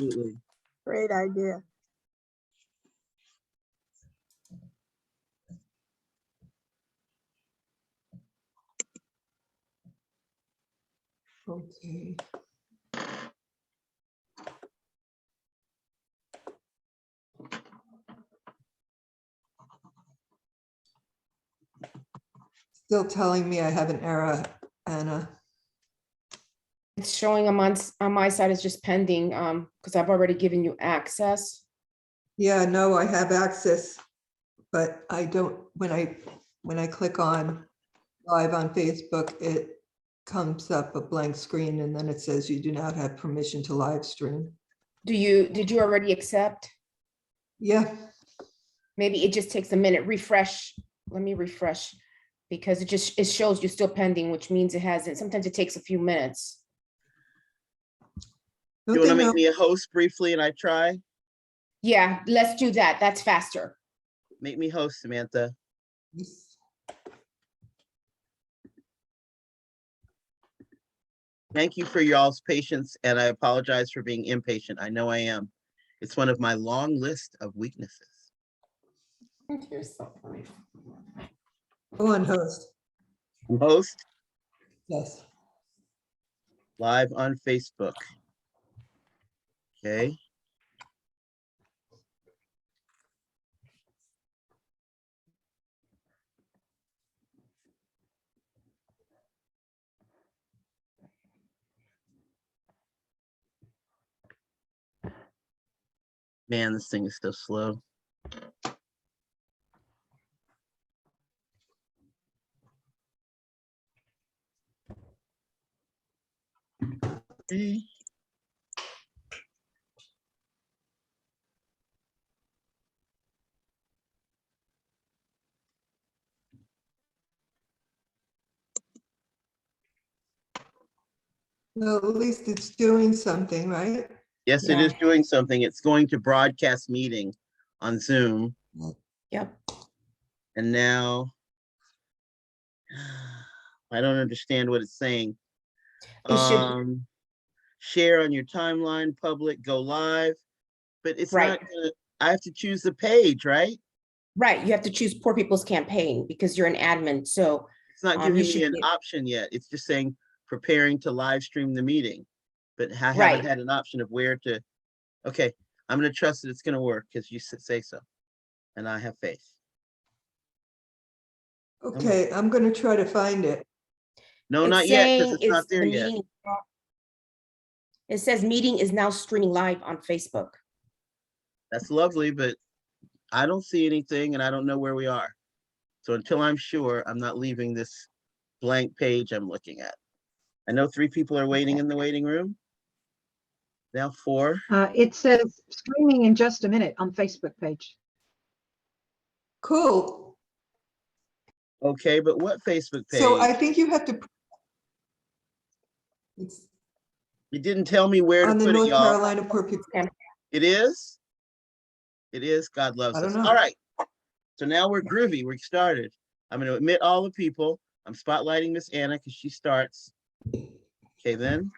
Absolutely. Great idea. Okay. Still telling me I have an error, Anna. It's showing on my side is just pending, because I've already given you access. Yeah, no, I have access, but I don't, when I click on live on Facebook, it comes up a blank screen and then it says you do not have permission to live stream. Did you already accept? Yeah, Maybe it just takes a minute, refresh. Let me refresh, because it shows you still pending, which means it hasn't. Sometimes it takes a few minutes. You want to okay, make no, me a host briefly and I try? Yeah, let's do that. That's faster. Make me host, Samantha. Thank you for y'all's patience, and I apologize for being impatient. I know I am. It's one of my long list of weaknesses. You're so funny. go on, host. Host Yes. live on Facebook. Okay. Man, this thing is still slow. Okay. Well, at least it's doing something, right? Yes, it Yeah. is doing something. It's going to broadcast meeting on Zoom. Yep. And now I don't understand what it's saying. It should, Share on your timeline, public, go live, but it's Right. not gonna, I have to choose the page, right? right. You have to choose Poor People's Campaign because you're an admin. So It's not you giving should me an be- option yet. It's just saying preparing to live stream the meeting. But I haven't Right. had an option of where to, okay, I'm gonna trust that it's gonna work because you say so. And I have faith. Okay, I'm gonna try to find it. No, it's not yet, because saying it's not there the yet. meeting. It says meeting is now streaming live on Facebook. That's lovely, but I don't see anything and I don't know where we are. So until I'm sure, I'm not leaving this blank page I'm looking at. I know 3 people are waiting in the waiting room. Now 4. It says streaming in just a minute on Facebook page. Cool. Okay, but what Facebook page? So I think you have to. It's It didn't tell me where to on the put it, North y'all. Carolina Poor People. It is? It is. God loves I don't us. know. All right. So now we're groovy. We're started. I'm going to admit all the people. I'm spotlighting Miss Anna because she starts. Okay, then.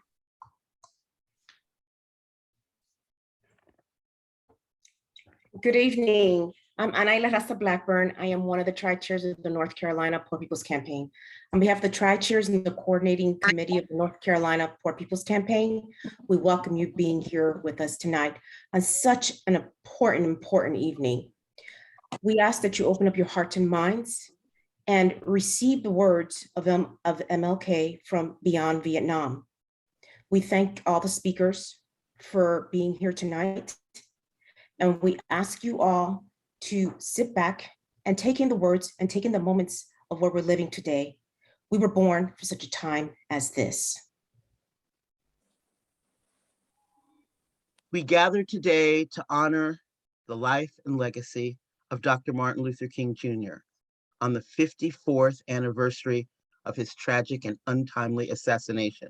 Good evening. I'm Anaila Rasta Blackburn. I am one of the tri-chairs of the North Carolina Poor People's Campaign. On behalf of the tri-chairs and the coordinating committee of the North Carolina Poor People's Campaign, we welcome you being here with us tonight on such an important evening. We ask that you open up your hearts and minds and receive the words of MLK from Beyond Vietnam. We thank all the speakers for being here tonight. And we ask you all to sit back and take in the words and take in the moments of where we're living today. We were born for such a time as this. We gather today to honor the life and legacy of Dr. Martin Luther King Jr. on the 54th anniversary of his tragic and untimely assassination,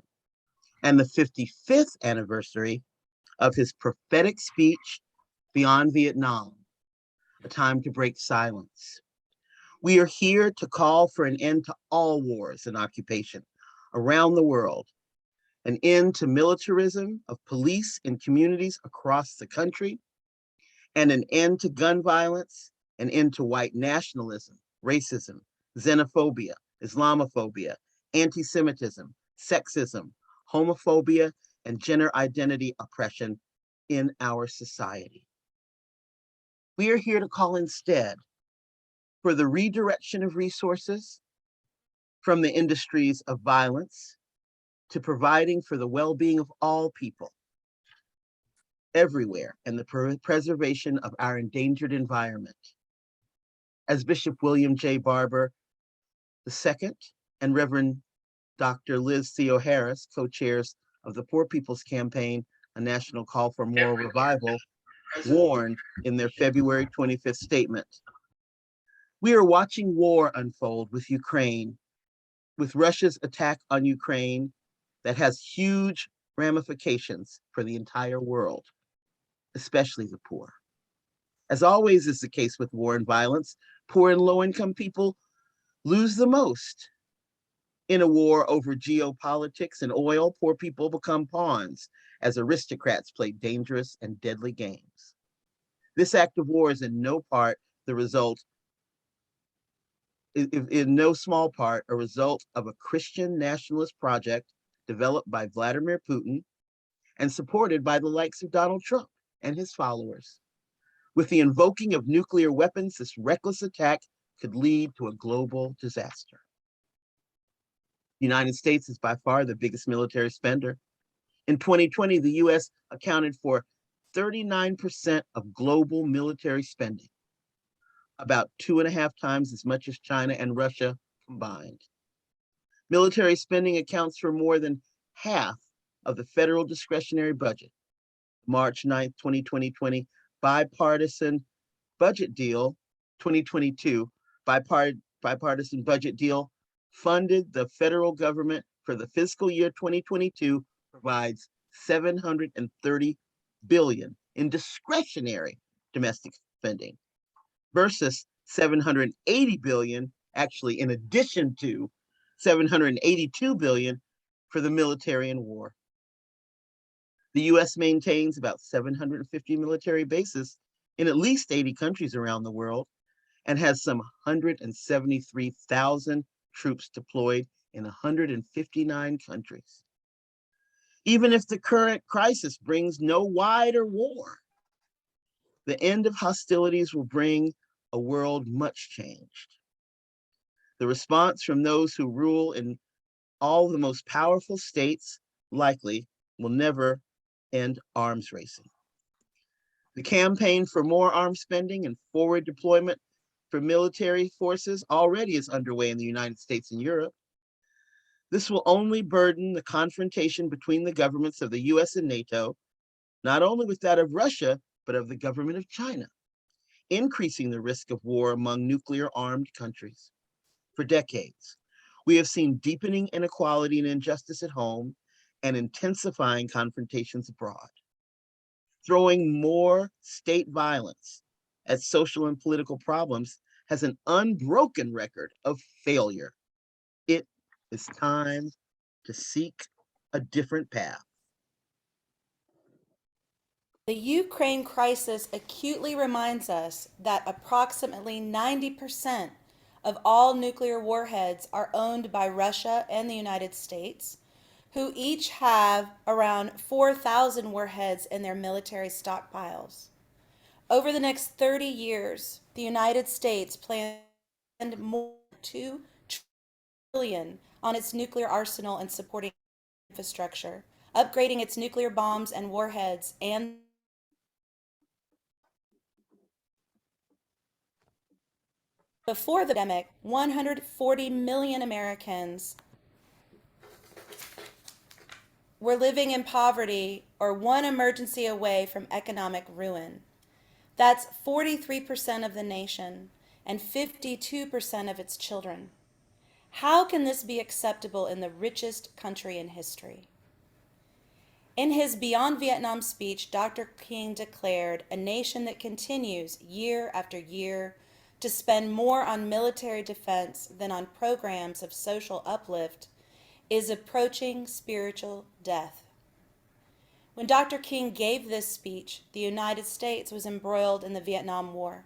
and the 55th anniversary of his prophetic speech, Beyond Vietnam, a time to break silence. We are here to call for an end to all wars and occupation around the world an end to militarism of police in communities across the country, and an end to gun violence, an end to white nationalism, racism, xenophobia, Islamophobia, anti-Semitism, sexism, homophobia, and gender identity oppression in our society. We are here to call instead for the redirection of resources from the industries of violence to providing for the well-being of all people everywhere and the preservation of our endangered environment. As Bishop William J. Barber II and Reverend Dr. Liz Theo Harris, co-chairs of the Poor People's Campaign, A National Call for Moral Revival, warned in their February 25th statement. We are watching war unfold with Ukraine, with Russia's attack on Ukraine that has huge ramifications for the entire world, especially the poor. As always is the case with war and violence, poor and low-income people lose the most. In a war over geopolitics and oil, poor people become pawns as aristocrats play dangerous and deadly games. This act of war is in no part the result, in no small part, a result of a Christian nationalist project developed by Vladimir Putin and supported by the likes of Donald Trump and his followers. With the invoking of nuclear weapons, this reckless attack could lead to a global disaster. The United States is by far the biggest military spender. In 2020, the US accounted for 39% of global military spending, about 2.5 times as much as China and Russia combined. Military spending accounts for more than half of the federal discretionary budget. March 9th, 2020, bipartisan budget deal, 2022, bipartisan budget deal funded the federal government for the fiscal year 2022 provides $730 billion in discretionary domestic spending versus $780 billion, actually in addition to $782 billion for the military and war. The US maintains about 750 military bases in at least 80 countries around the world and has some 173,000 troops deployed in 159 countries. Even if the current crisis brings no wider war, the end of hostilities will bring a world much changed. The response from those who rule in all the most powerful states likely will never end arms racing. The campaign for more arms spending and forward deployment for military forces already is underway in the United States and Europe. This will only burden the confrontation between the governments of the US and NATO, not only with that of Russia, but of the government of China, increasing the risk of war among nuclear-armed countries. For decades, we have seen deepening inequality and injustice at home and intensifying confrontations abroad. Throwing more state violence at social and political problems has an unbroken record of failure. It is time to seek a different path. The Ukraine crisis acutely reminds us that approximately 90% of all nuclear warheads are owned by Russia and the United States, who each have around 4,000 warheads in their military stockpiles. Over the next 30 years, the United States plans to spend more than $2 trillion on its nuclear arsenal and supporting infrastructure, upgrading its nuclear bombs and warheads, and before the pandemic, 140 million Americans were living in poverty or one emergency away from economic ruin. That's 43% of the nation and 52% of its children. How can this be acceptable in the richest country in history? In his Beyond Vietnam speech, Dr. King declared a nation that continues year after year to spend more on military defense than on programs of social uplift is approaching spiritual death. When Dr. King gave this speech, the United States was embroiled in the Vietnam War.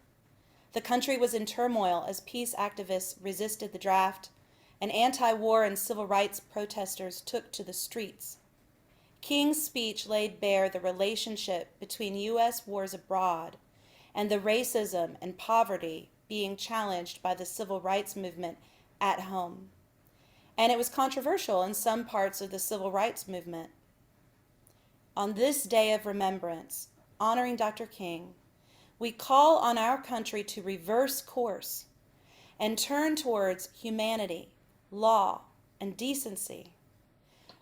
The country was in turmoil as peace activists resisted the draft, and anti-war and civil rights protesters took to the streets. King's speech laid bare the relationship between U.S. wars abroad and the racism and poverty being challenged by the civil rights movement at home. And it was controversial in some parts of the civil rights movement. On this day of remembrance, honoring Dr. King, we call on our country to reverse course and turn towards humanity, law, and decency.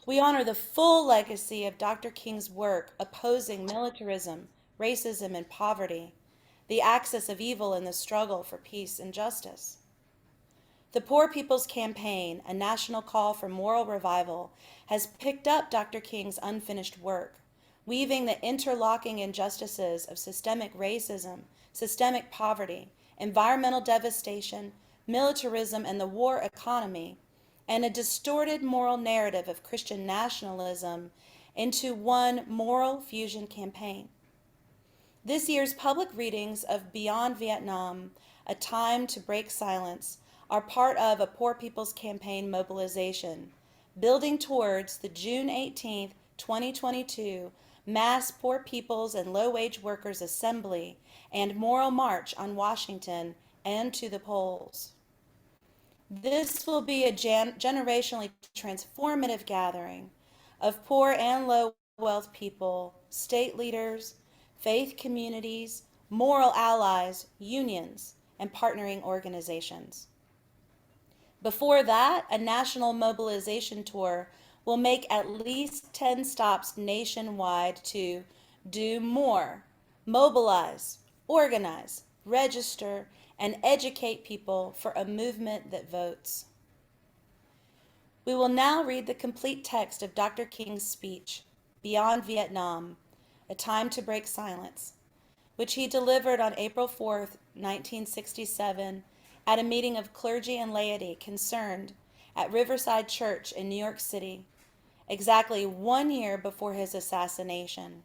We honor the full legacy of Dr. King's work opposing militarism, racism, and poverty, the axis of evil in the struggle for peace and justice. The Poor People's Campaign, a national call for moral revival, has picked up Dr. King's unfinished work, weaving the interlocking injustices of systemic racism, systemic poverty, environmental devastation, militarism, and the war economy, and a distorted moral narrative of Christian nationalism into one moral fusion campaign. This year's public readings of Beyond Vietnam, A Time to Break Silence, are part of a Poor People's Campaign mobilization, building towards the June 18, 2022 Mass Poor People's and Low-Wage Workers Assembly and Moral March on Washington and to the polls. This will be a generationally transformative gathering of poor and low wealth people, state leaders, faith communities, moral allies, unions, and partnering organizations. Before that, a national mobilization tour will make at least 10 stops nationwide to do more, mobilize, organize, register, and educate people for a movement that votes. We will now read the complete text of Dr. King's speech, Beyond Vietnam, A Time to Break Silence, which he delivered on April 4, 1967, at a meeting of clergy and laity concerned at Riverside Church in New York City, exactly 1 year before his assassination.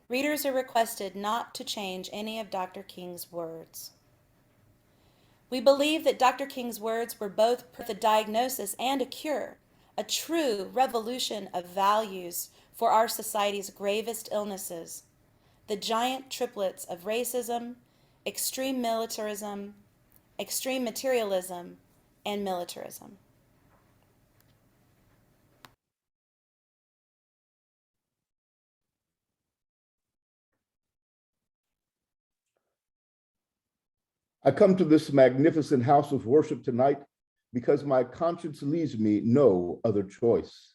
Readers are requested not to change any of Dr. King's words. We believe that Dr. King's words were both a diagnosis and a cure, a true revolution of values for our society's gravest illnesses, the giant triplets of racism, extreme militarism, extreme materialism, and militarism. I come to this magnificent house of worship tonight because my conscience leaves me no other choice.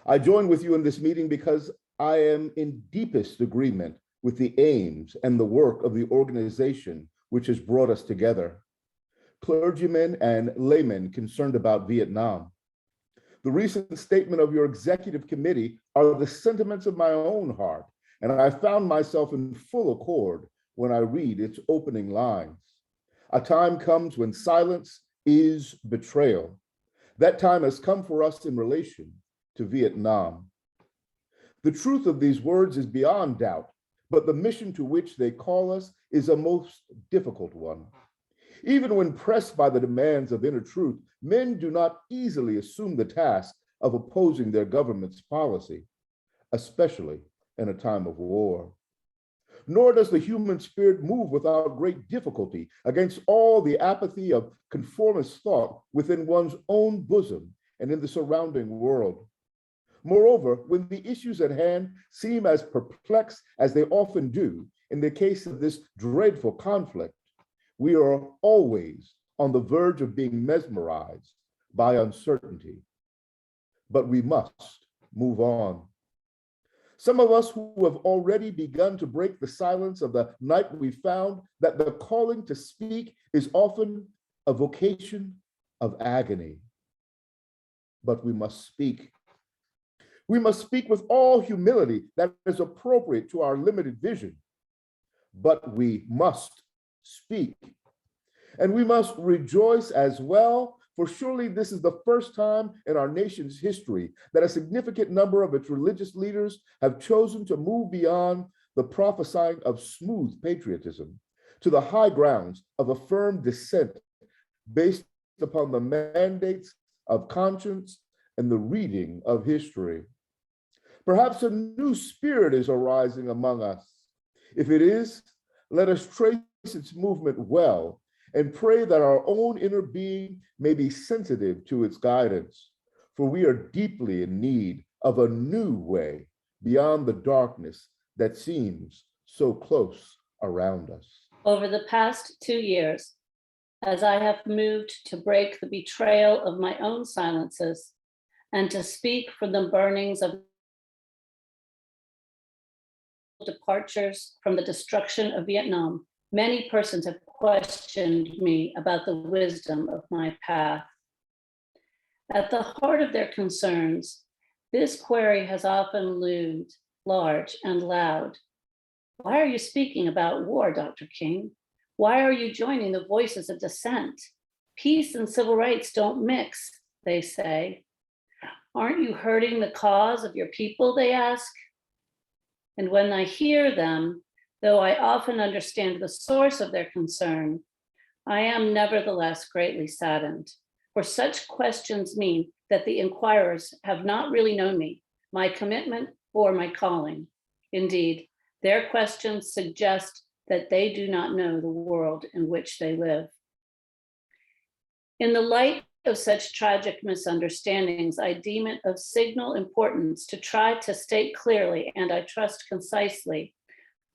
I join with you in this meeting because I am in deepest agreement with the aims and the work of the organization which has brought us together. Clergymen and laymen concerned about Vietnam. The recent statement of your executive committee are the sentiments of my own heart, and I found myself in full accord when I read its opening lines. A time comes when silence is betrayal. That time has come for us in relation to Vietnam. The truth of these words is beyond doubt, but the mission to which they call us is a most difficult one. Even when pressed by the demands of inner truth, men do not easily assume the task of opposing their government's policy, especially in a time of war. Nor does the human spirit move without great difficulty against all the apathy of conformist thought within one's own bosom and in the surrounding world. Moreover, when the issues at hand seem as perplexed as they often do in the case of this dreadful conflict, we are always on the verge of being mesmerized by uncertainty. But we must move on. Some of us who have already begun to break the silence of the night we found that the calling to speak is often a vocation of agony. But we must speak. We must speak with all humility that is appropriate to our limited vision. But we must speak. And we must rejoice as well, for surely this is the first time in our nation's history that a significant number of its religious leaders have chosen to move beyond the prophesying of smooth patriotism to the high grounds of a firm dissent based upon the mandates of conscience and the reading of history. Perhaps a new spirit is arising among us. If it is, let us trace its movement well and pray that our own inner being may be sensitive to its guidance, for we are deeply in need of a new way beyond the darkness that seems so close around us. Over the past 2 years, as I have moved to break the betrayal of my own silences and to speak for the burnings of departures from the destruction of Vietnam, many persons have questioned me about the wisdom of my path. At the heart of their concerns, this query has often loomed large and loud. Why are you speaking about war, Dr. King? Why are you joining the voices of dissent? Peace and civil rights don't mix, they say. Aren't you hurting the cause of your people, they ask? And when I hear them, though I often understand the source of their concern, I am nevertheless greatly saddened, for such questions mean that the inquirers have not really known me, my commitment, or my calling. Indeed, their questions suggest that they do not know the world in which they live. In the light of such tragic misunderstandings, I deem it of signal importance to try to state clearly, and I trust concisely,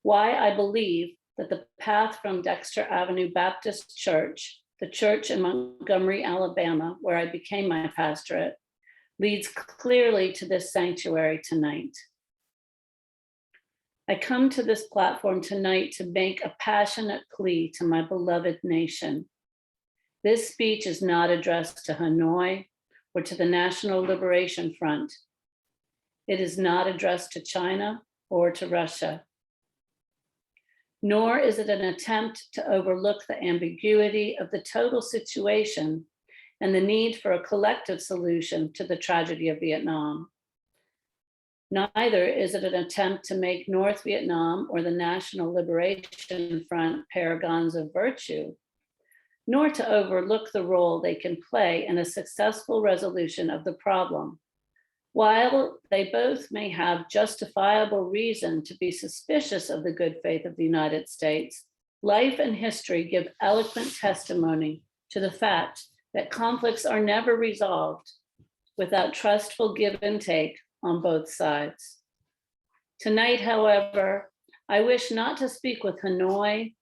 why I believe that the path from Dexter Avenue Baptist Church, the church in Montgomery, Alabama, where I became my pastorate, leads clearly to this sanctuary tonight. I come to this platform tonight to make a passionate plea to my beloved nation. This speech is not addressed to Hanoi or to the National Liberation Front. It is not addressed to China or to Russia. Nor is it an attempt to overlook the ambiguity of the total situation and the need for a collective solution to the tragedy of Vietnam. Neither is it an attempt to make North Vietnam or the National Liberation Front paragons of virtue, nor to overlook the role they can play in a successful resolution of the problem. While they both may have justifiable reason to be suspicious of the good faith of the United States, life and history give eloquent testimony to the fact that conflicts are never resolved without trustful give and take on both sides. Tonight, however, I wish not to speak with Hanoi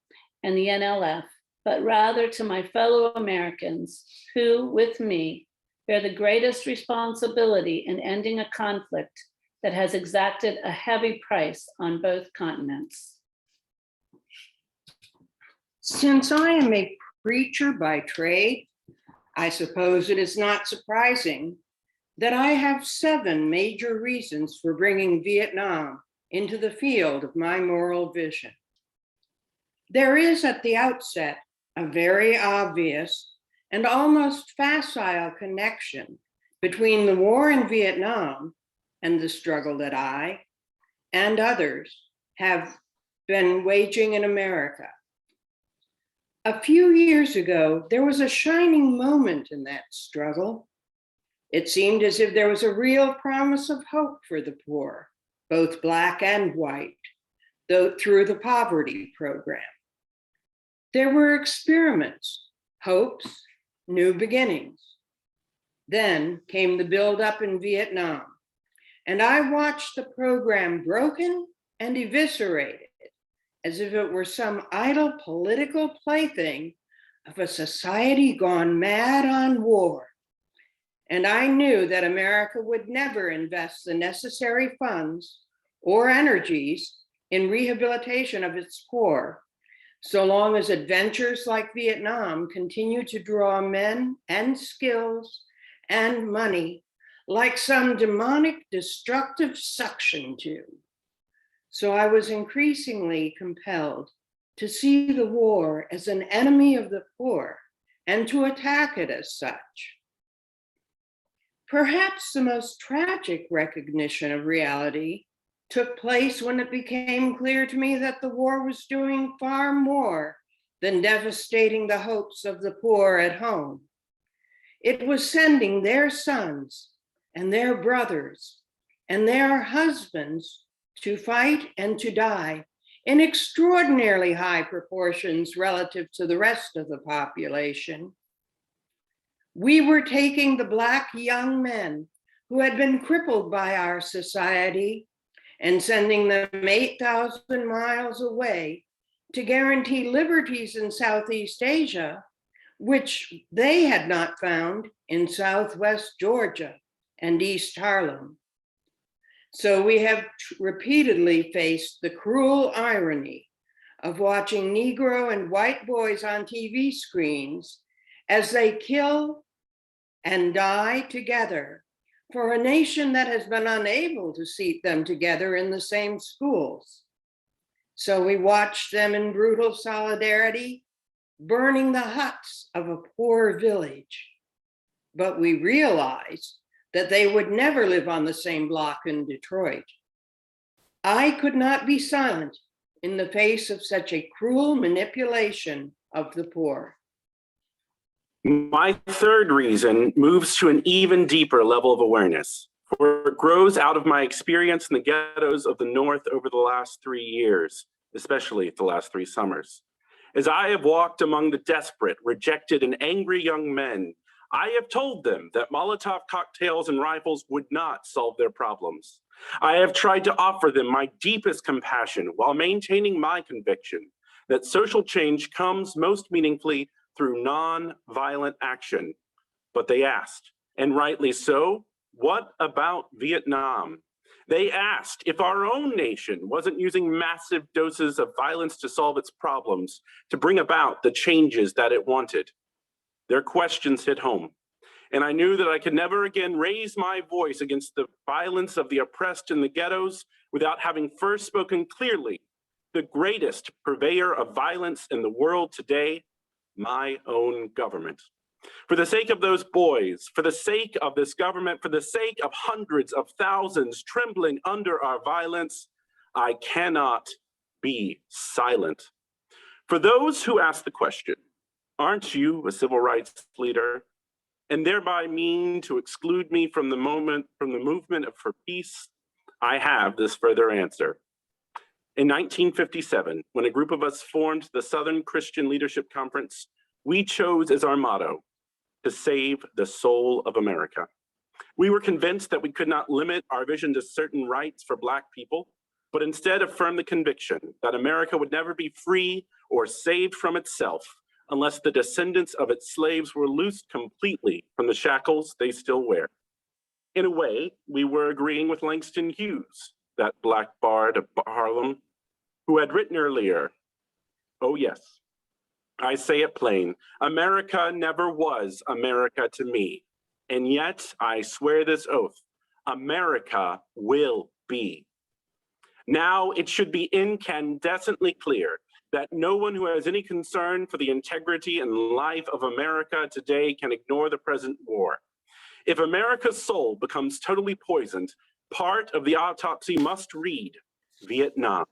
and the NLF, but rather to my fellow Americans who, with me, bear the greatest responsibility in ending a conflict that has exacted a heavy price on both continents. Since I am a preacher by trade, I suppose it is not surprising that I have 7 major reasons for bringing Vietnam into the field of my moral vision. There is at the outset a very obvious and almost facile connection between the war in Vietnam and the struggle that I and others have been waging in America. A few years ago, there was a shining moment in that struggle. It seemed as if there was a real promise of hope for the poor, both Black and white, though through the poverty program. There were experiments, hopes, new beginnings. Then came the buildup in Vietnam, and I watched the program broken and eviscerated as if it were some idle political plaything of a society gone mad on war. And I knew that America would never invest the necessary funds or energies in rehabilitation of its poor, so long as adventures like Vietnam continue to draw men and skills and money like some demonic destructive suction tube. So I was increasingly compelled to see the war as an enemy of the poor and to attack it as such. Perhaps the most tragic recognition of reality took place when it became clear to me that the war was doing far more than devastating the hopes of the poor at home. It was sending their sons and their brothers and their husbands to fight and to die in extraordinarily high proportions relative to the rest of the population. We were taking the Black young men who had been crippled by our society and sending them 8,000 miles away to guarantee liberties in Southeast Asia, which they had not found in Southwest Georgia and East Harlem. So we have repeatedly faced the cruel irony of watching Negro and white boys on TV screens as they kill and die together for a nation that has been unable to seat them together in the same schools. So we watched them in brutal solidarity, burning the huts of a poor village. But we realized that they would never live on the same block in Detroit. I could not be silent in the face of such a cruel manipulation of the poor. My third reason moves to an even deeper level of awareness, for it grows out of my experience in the ghettos of the North over the last 3 years, especially the last 3 summers. As I have walked among the desperate, rejected, and angry young men, I have told them that Molotov cocktails and rifles would not solve their problems. I have tried to offer them my deepest compassion while maintaining my conviction that social change comes most meaningfully through non-violent action. But they asked, and rightly so, what about Vietnam? They asked if our own nation wasn't using massive doses of violence to solve its problems, to bring about the changes that it wanted. Their questions hit home, and I knew that I could never again raise my voice against the violence of the oppressed in the ghettos without having first spoken clearly. The greatest purveyor of violence in the world today, my own government. For the sake of those boys, for the sake of this government, for the sake of hundreds of thousands trembling under our violence, I cannot be silent. For those who ask the question, aren't you a civil rights leader, and thereby mean to exclude me from the movement for peace, I have this further answer. In 1957, when a group of us formed the Southern Christian Leadership Conference, we chose as our motto, to save the soul of America. We were convinced that we could not limit our vision to certain rights for Black people, but instead affirm the conviction that America would never be free or saved from itself unless the descendants of its slaves were loosed completely from the shackles they still wear. In a way, we were agreeing with Langston Hughes, that Black bard of Harlem, who had written earlier, "Oh yes, I say it plain, America never was America to me, and yet I swear this oath, America will be." Now it should be incandescently clear that no one who has any concern for the integrity and life of America today can ignore the present war. If America's soul becomes totally poisoned, part of the autopsy must read Vietnam.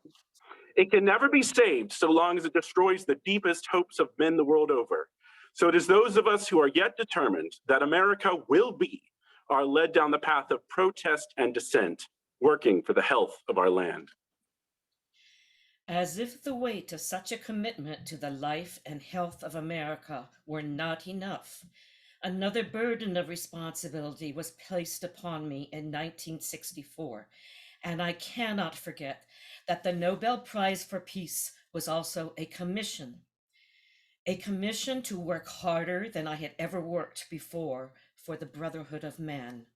It can never be saved so long as it destroys the deepest hopes of men the world over. So it is those of us who are yet determined that America will be are led down the path of protest and dissent, working for the health of our land. As if the weight of such a commitment to the life and health of America were not enough, another burden of responsibility was placed upon me in 1964, and I cannot forget that the Nobel Prize for Peace was also a commission to work harder than I had ever worked before for the brotherhood of man.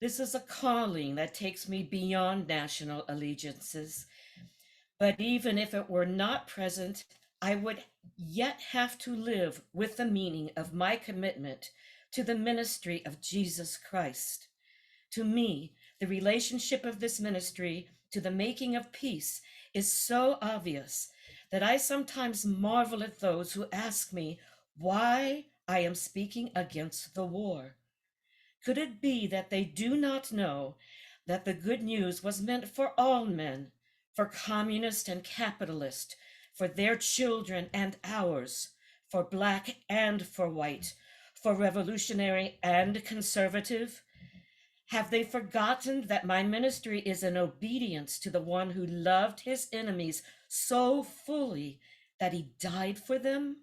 This is a calling that takes me beyond national allegiances, but even if it were not present, I would yet have to live with the meaning of my commitment to the ministry of Jesus Christ. To me, the relationship of this ministry to the making of peace is so obvious that I sometimes marvel at those who ask me why I am speaking against the war. Could it be that they do not know that the good news was meant for all men, for communist and capitalist, for their children and ours, for black and for white, for revolutionary and conservative? Have they forgotten that my ministry is in obedience to the one who loved his enemies so fully that he died for them?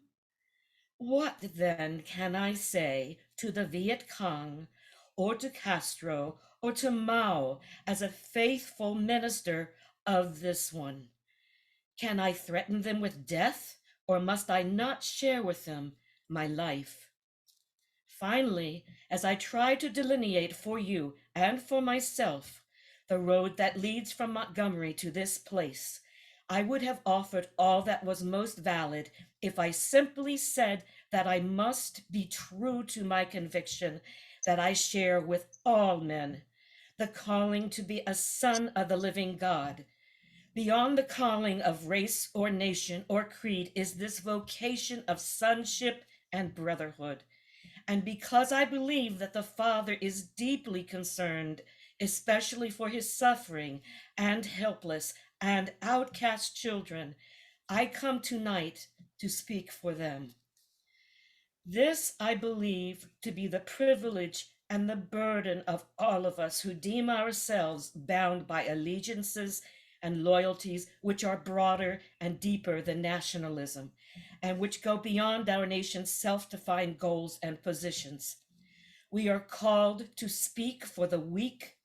What then can I say to the Viet Cong or to Castro or to Mao as a faithful minister of this one? Can I threaten them with death, or must I not share with them my life? Finally, as I try to delineate for you and for myself the road that leads from Montgomery to this place, I would have offered all that was most valid if I simply said that I must be true to my conviction that I share with all men, the calling to be a son of the living God. Beyond the calling of race or nation or creed is this vocation of sonship and brotherhood. And because I believe that the Father is deeply concerned, especially for his suffering and helpless and outcast children, I come tonight to speak for them. This I believe to be the privilege and the burden of all of us who deem ourselves bound by allegiances and loyalties which are broader and deeper than nationalism, and which go beyond our nation's self-defined goals and positions. We are called to speak for the weak,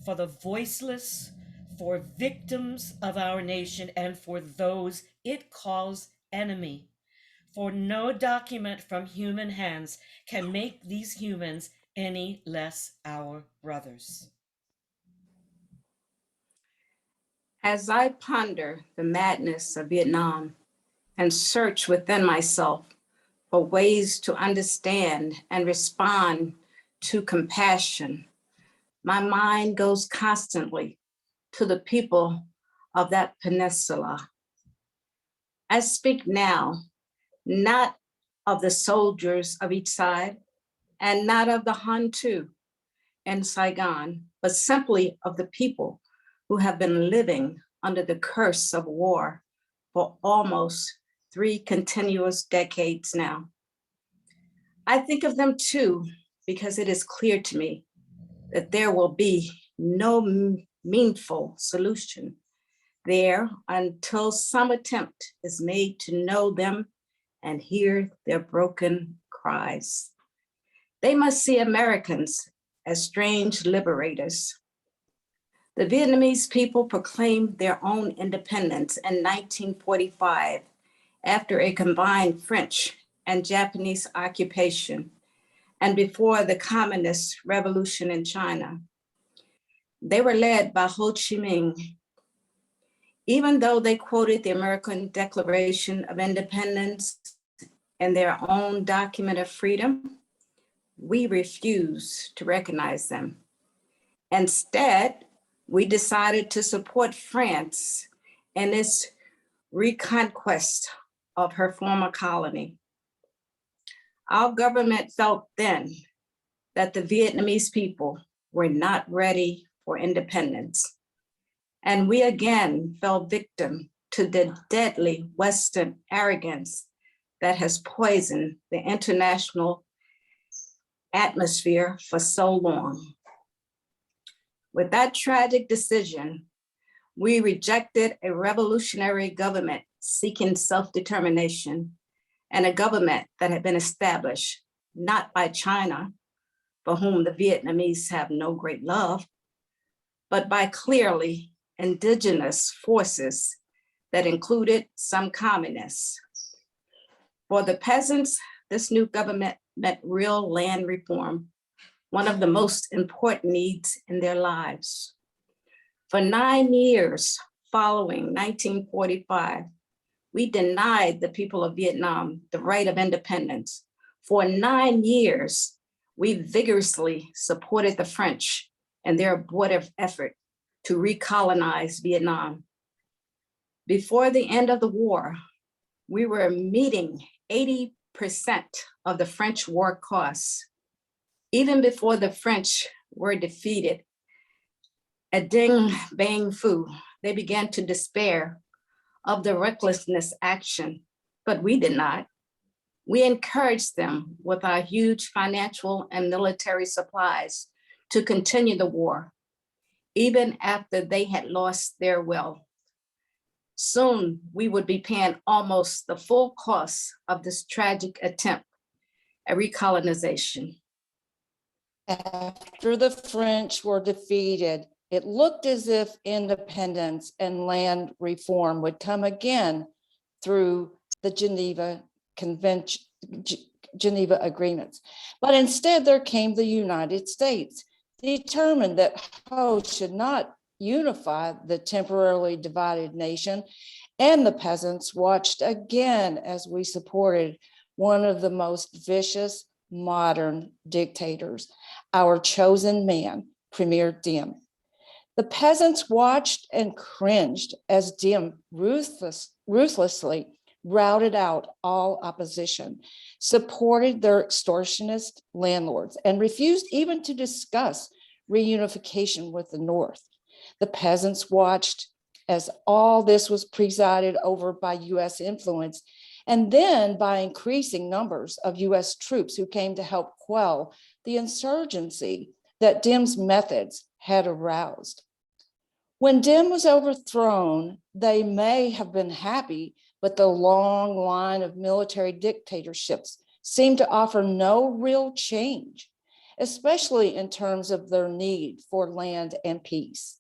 for the voiceless, for victims of our nation, and for those it calls enemy. For no document from human hands can make these humans any less our brothers. As I ponder the madness of Vietnam and search within myself for ways to understand and respond to compassion, my mind goes constantly to the people of that peninsula. I speak now not of the soldiers of each side and not of the Hantu in Saigon, but simply of the people who have been living under the curse of war for almost 3 continuous decades now. I think of them too, because it is clear to me that there will be no meaningful solution there until some attempt is made to know them and hear their broken cries. They must see Americans as strange liberators. The Vietnamese people proclaimed their own independence in 1945 after a combined French and Japanese occupation and before the Communist Revolution in China. They were led by Ho Chi Minh. Even though they quoted the American Declaration of Independence and their own document of freedom, we refused to recognize them. Instead, we decided to support France in its reconquest of her former colony. Our government felt then that the Vietnamese people were not ready for independence. And we again fell victim to the deadly Western arrogance that has poisoned the international atmosphere for so long. With that tragic decision, we rejected a revolutionary government seeking self-determination and a government that had been established not by China, for whom the Vietnamese have no great love, but by clearly indigenous forces that included some communists. For the peasants, this new government meant real land reform, one of the most important needs in their lives. For 9 years following 1945, we denied the people of Vietnam the right of independence. For 9 years, we vigorously supported the French in their abortive effort to recolonize Vietnam. Before the end of the war, we were meeting 80 of the French war costs. Even before the French were defeated at Ding Bang Phu, they began to despair of the recklessness action, but we did not. We encouraged them with our huge financial and military supplies to continue the war, even after they had lost their wealth. Soon, we would be paying almost the full cost of this tragic attempt at recolonization. After the French were defeated, it looked as if independence and land reform would come again through the Geneva Convention, Geneva agreements. But instead, there came the United States, determined that Ho should not unify the temporarily divided nation, and the peasants watched again as we supported one of the most vicious modern dictators, our chosen man, Premier Diem. The peasants watched and cringed as Diem ruthlessly routed out all opposition, supported their extortionist landlords, and refused even to discuss reunification with the North. The peasants watched as all this was presided over by US influence, and then by increasing numbers of US troops who came to help quell the insurgency that Diem's methods had aroused. When Diem was overthrown, they may have been happy, but the long line of military dictatorships seemed to offer no real change, especially in terms of their need for land and peace.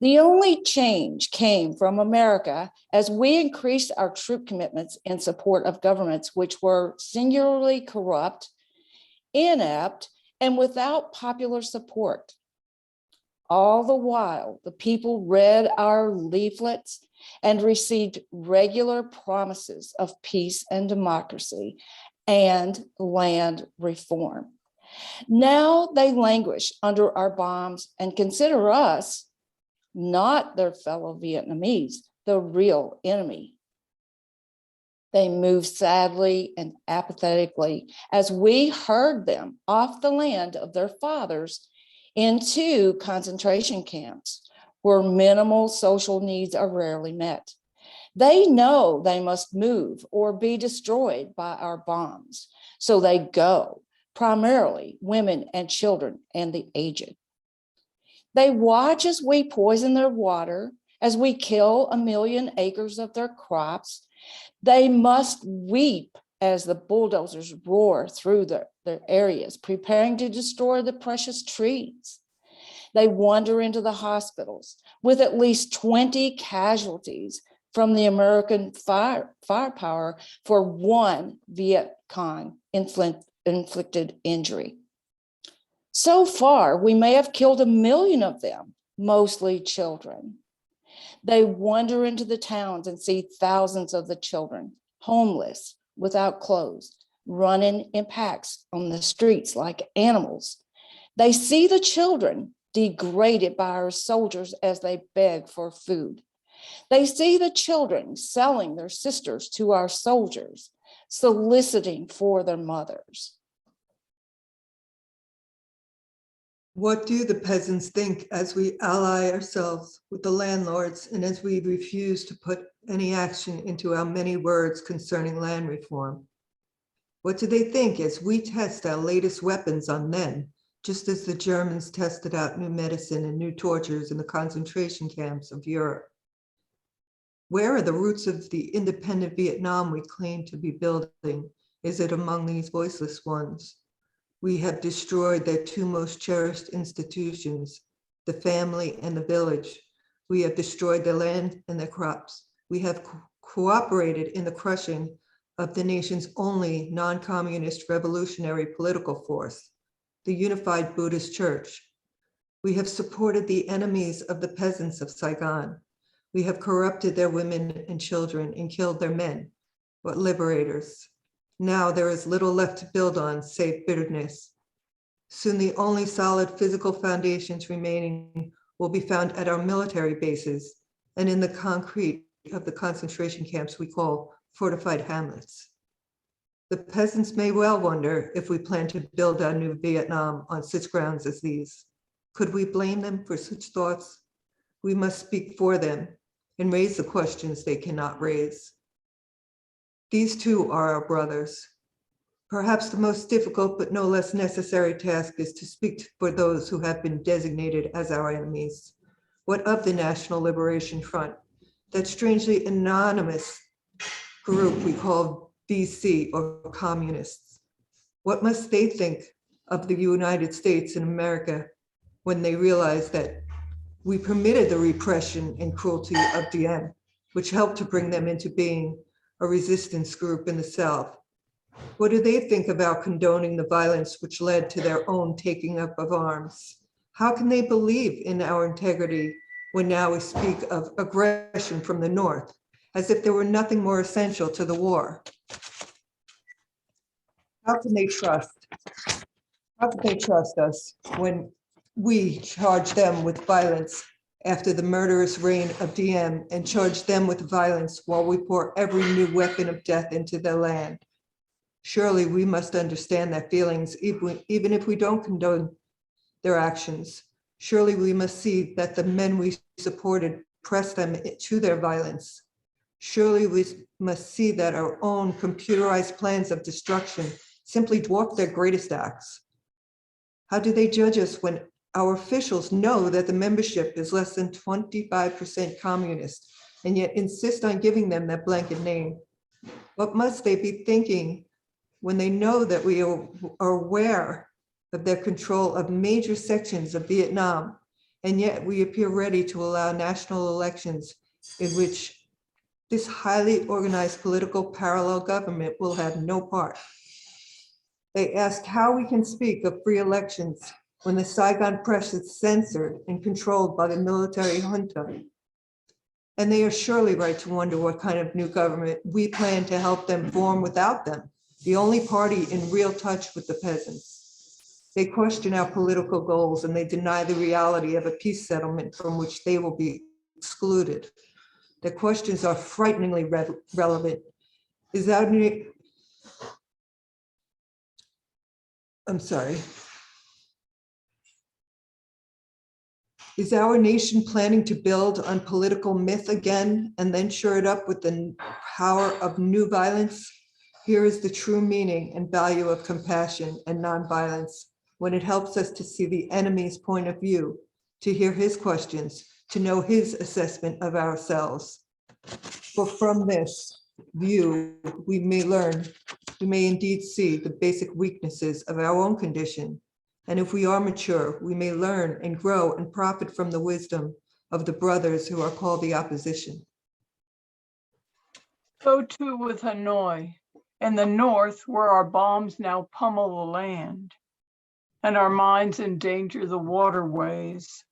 The only change came from America as we increased our troop commitments in support of governments which were singularly corrupt, inept, and without popular support. All the while, the people read our leaflets and received regular promises of peace and democracy and land reform. Now they languish under our bombs and consider us, not their fellow Vietnamese, the real enemy. They move sadly and apathetically as we herd them off the land of their fathers into concentration camps where minimal social needs are rarely met. They know they must move or be destroyed by our bombs, so they go, primarily women and children and the aged. They watch as we poison their water, as we kill 1 million acres of their crops. They must weep as the bulldozers roar through their areas, preparing to destroy the precious trees. They wander into the hospitals with at least 20 casualties from the American firepower for one Viet Cong inflicted injury. So far, we may have killed 1 million of them, mostly children. They wander into the towns and see thousands of the children, homeless, without clothes, running in packs on the streets like animals. They see the children degraded by our soldiers as they beg for food. They see the children selling their sisters to our soldiers, soliciting for their mothers. What do the peasants think as we ally ourselves with the landlords and as we refuse to put any action into our many words concerning land reform? What do they think as we test our latest weapons on them, just as the Germans tested out new medicine and new tortures in the concentration camps of Europe? Where are the roots of the independent Vietnam we claim to be building? Is it among these voiceless ones? We have destroyed their two most cherished institutions, the family and the village. We have destroyed their land and their crops. We have cooperated in the crushing of the nation's only non-communist revolutionary political force, the Unified Buddhist Church. We have supported the enemies of the peasants of Saigon. We have corrupted their women and children and killed their men. What liberators! Now there is little left to build on save bitterness. Soon the only solid physical foundations remaining will be found at our military bases and in the concrete of the concentration camps we call fortified hamlets. The peasants may well wonder if we plan to build our new Vietnam on such grounds as these. Could we blame them for such thoughts? We must speak for them and raise the questions they cannot raise. These too are our brothers. Perhaps the most difficult but no less necessary task is to speak for those who have been designated as our enemies. What of the National Liberation Front, that strangely anonymous group we call VC or communists? What must they think of the United States and America when they realize that we permitted the repression and cruelty of DM, which helped to bring them into being a resistance group in the South? What do they think about condoning the violence which led to their own taking up of arms? How can they believe in our integrity when now we speak of aggression from the North, as if there were nothing more essential to the war? How can they trust? How can they trust us when we charge them with violence after the murderous reign of DM and charge them with violence while we pour every new weapon of death into their land? Surely we must understand their feelings, even if we don't condone their actions. Surely we must see that the men we supported pressed them to their violence. Surely we must see that our own computerized plans of destruction simply dwarf their greatest acts. How do they judge us when our officials know that the membership is less than 25% communist and yet insist on giving them that blanket name? What must they be thinking when they know that we are aware of their control of major sections of Vietnam, and yet we appear ready to allow national elections in which this highly organized political parallel government will have no part? They ask how we can speak of free elections when the Saigon press is censored and controlled by the military junta. And they are surely right to wonder what kind of new government we plan to help them form without them, the only party in real touch with the peasants. They question our political goals and they deny the reality of a peace settlement from which they will be excluded. The questions are frighteningly relevant. Is our Is our nation planning to build on political myth again and then shore it up with the power of new violence? Here is the true meaning and value of compassion and nonviolence when it helps us to see the enemy's point of view, to hear his questions, to know his assessment of ourselves. For from this view, we may indeed see the basic weaknesses of our own condition. And if we are mature, we may learn and grow and profit from the wisdom of the brothers who are called the opposition. So too with Hanoi in the north, where our bombs now pummel the land and our mines endanger the waterways.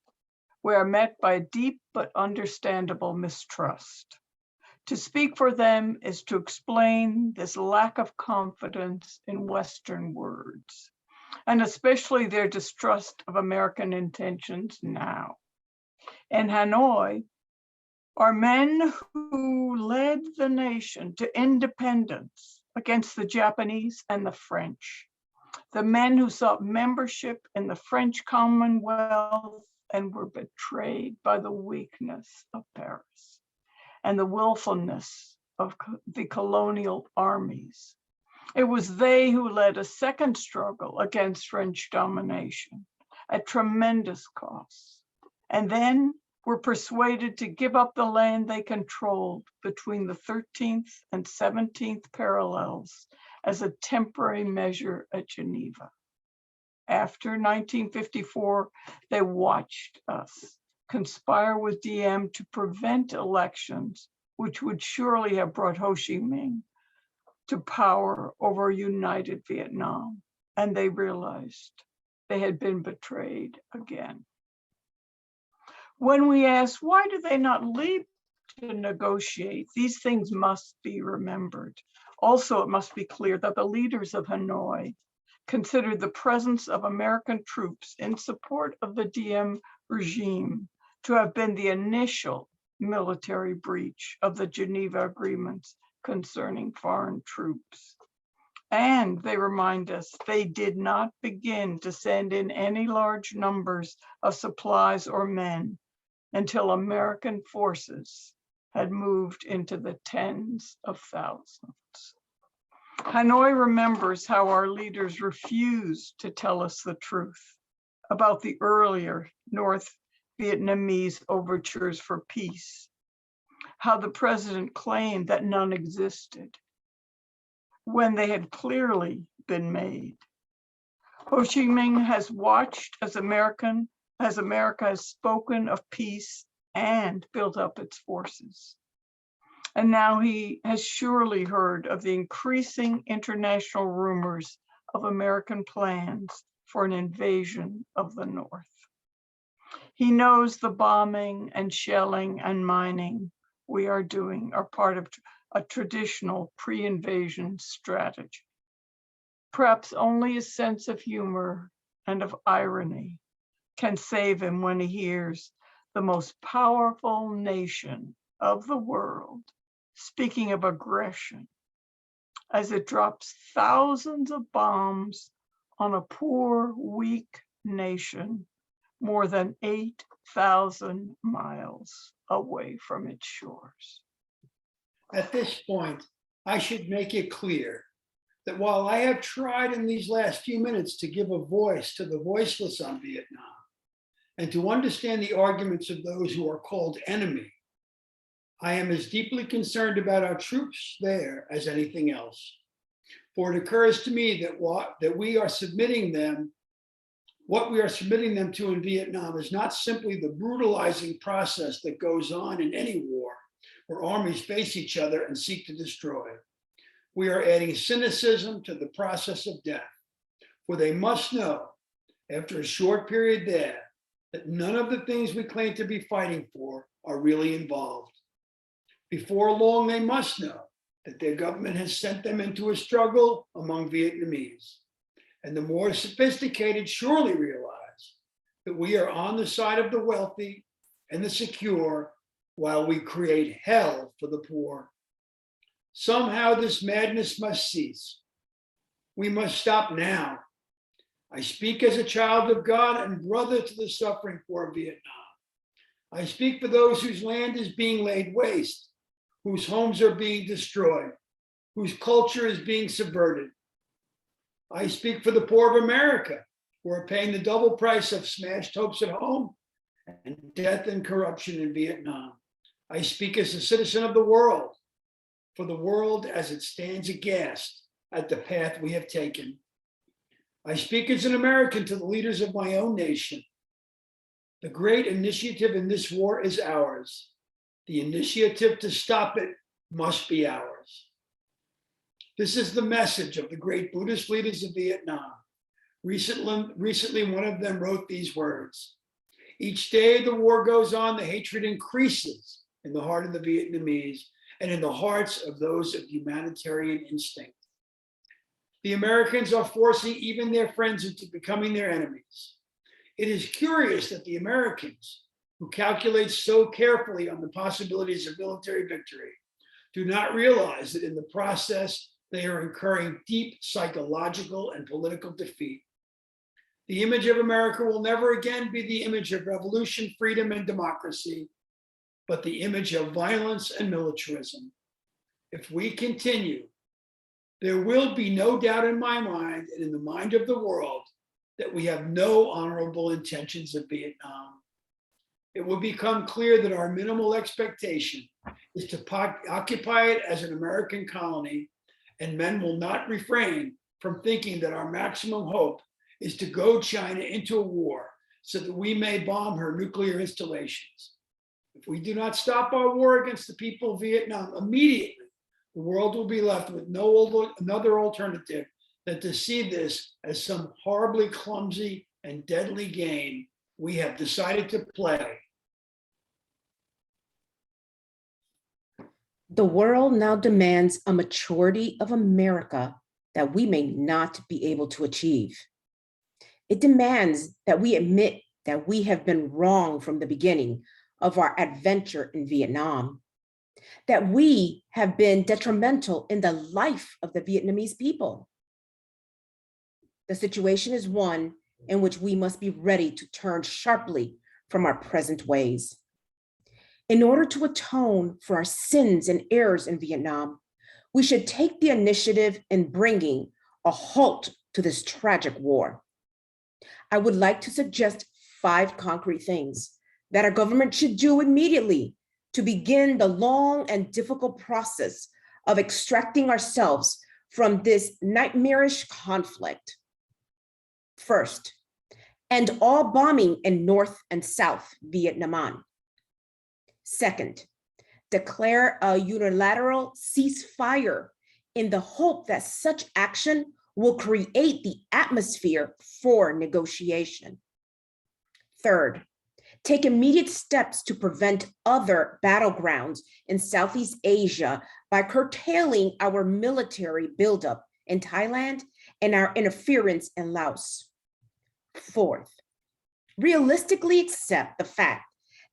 We are met by deep but understandable mistrust. To speak for them is to explain this lack of confidence in Western words, and especially their distrust of American intentions now. In Hanoi, are men who led the nation to independence against the Japanese and the French, the men who sought membership in the French Commonwealth and were betrayed by the weakness of Paris and the willfulness of the colonial armies. It was they who led a second struggle against French domination at tremendous cost, and then were persuaded to give up the land they controlled between the 13th and 17th parallels as a temporary measure at Geneva. After 1954, they watched us conspire with DM to prevent elections, which would surely have brought Ho Chi Minh to power over a united Vietnam. And they realized they had been betrayed again. When we ask, why do they not leave to negotiate? These things must be remembered. Also, it must be clear that the leaders of Hanoi considered the presence of American troops in support of the DM regime to have been the initial military breach of the Geneva agreements concerning foreign troops. And they remind us they did not begin to send in any large numbers of supplies or men until American forces had moved into the tens of thousands. Hanoi remembers how our leaders refused to tell us the truth about the earlier North Vietnamese overtures for peace, how the president claimed that none existed when they had clearly been made. Ho Chi Minh has watched as America has spoken of peace and built up its forces. And now he has surely heard of the increasing international rumors of American plans for an invasion of the North. He knows the bombing and shelling and mining we are doing are part of a traditional pre-invasion strategy. Perhaps only a sense of humor and of irony can save him when he hears the most powerful nation of the world speaking of aggression as it drops thousands of bombs on a poor, weak nation more than 8,000 miles away from its shores. At this point, I should make it clear that while I have tried in these last few minutes to give a voice to the voiceless on Vietnam and to understand the arguments of those who are called enemy, I am as deeply concerned about our troops there as anything else. For it occurs to me that what we are submitting them to in Vietnam is not simply the brutalizing process that goes on in any war where armies face each other and seek to destroy. We are adding cynicism to the process of death, for they must know, after a short period there, that none of the things we claim to be fighting for are really involved. Before long, they must know that their government has sent them into a struggle among Vietnamese. And the more sophisticated surely realize that we are on the side of the wealthy and the secure while we create hell for the poor. Somehow this madness must cease. We must stop now. I speak as a child of God and brother to the suffering poor of Vietnam. I speak for those whose land is being laid waste, whose homes are being destroyed, whose culture is being subverted. I speak for the poor of America, who are paying the double price of smashed hopes at home and death and corruption in Vietnam. I speak as a citizen of the world, for the world as it stands aghast at the path we have taken. I speak as an American to the leaders of my own nation. The great initiative in this war is ours. The initiative to stop it must be ours. This is the message of the great Buddhist leaders of Vietnam. Recently, one of them wrote these words: each day the war goes on, the hatred increases in the heart of the Vietnamese and in the hearts of those of humanitarian instinct. The Americans are forcing even their friends into becoming their enemies. It is curious that the Americans, who calculate so carefully on the possibilities of military victory, do not realize that in the process, they are incurring deep psychological and political defeat. The image of America will never again be the image of revolution, freedom, and democracy, but the image of violence and militarism. If we continue, there will be no doubt in my mind and in the mind of the world that we have no honorable intentions of Vietnam. It will become clear that our minimal expectation is to occupy it as an American colony, and men will not refrain from thinking that our maximum hope is to goad China into a war so that we may bomb her nuclear installations. If we do not stop our war against the people of Vietnam immediately, the world will be left with no another alternative than to see this as some horribly clumsy and deadly game we have decided to play. The world now demands a maturity of America that we may not be able to achieve. It demands that we admit that we have been wrong from the beginning of our adventure in Vietnam, that we have been detrimental in the life of the Vietnamese people, the situation is one in which we must be ready to turn sharply from our present ways. In order to atone for our sins and errors in Vietnam, we should take the initiative in bringing a halt to this tragic war. I would like to suggest 5 concrete things that our government should do immediately to begin the long and difficult process of extracting ourselves from this nightmarish conflict. First, end all bombing in North and South Vietnam. Second, declare a unilateral ceasefire in the hope that such action will create the atmosphere for negotiation. Third, take immediate steps to prevent other battlegrounds in Southeast Asia by curtailing our military buildup in Thailand and our interference in Laos. Fourth, realistically accept the fact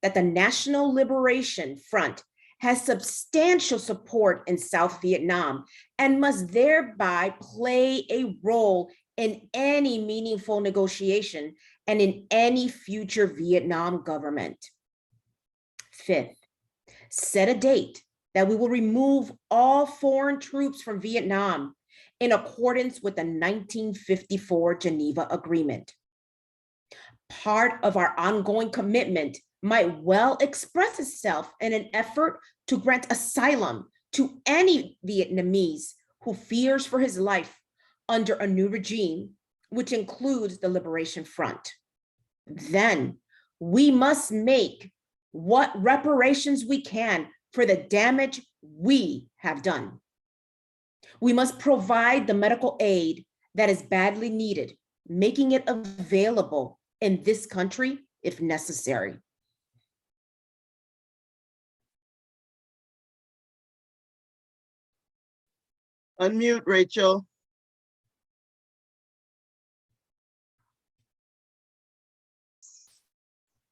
that the National Liberation Front has substantial support in South Vietnam and must thereby play a role in any meaningful negotiation and in any future Vietnam government. Fifth, set a date that we will remove all foreign troops from Vietnam in accordance with the 1954 Geneva Agreement. Part of our ongoing commitment might well express itself in an effort to grant asylum to any Vietnamese who fears for his life under a new regime, which includes the Liberation Front. Then we must make what reparations we can for the damage we have done. We must provide the medical aid that is badly needed, making it available in this country if necessary. Unmute, Rachel.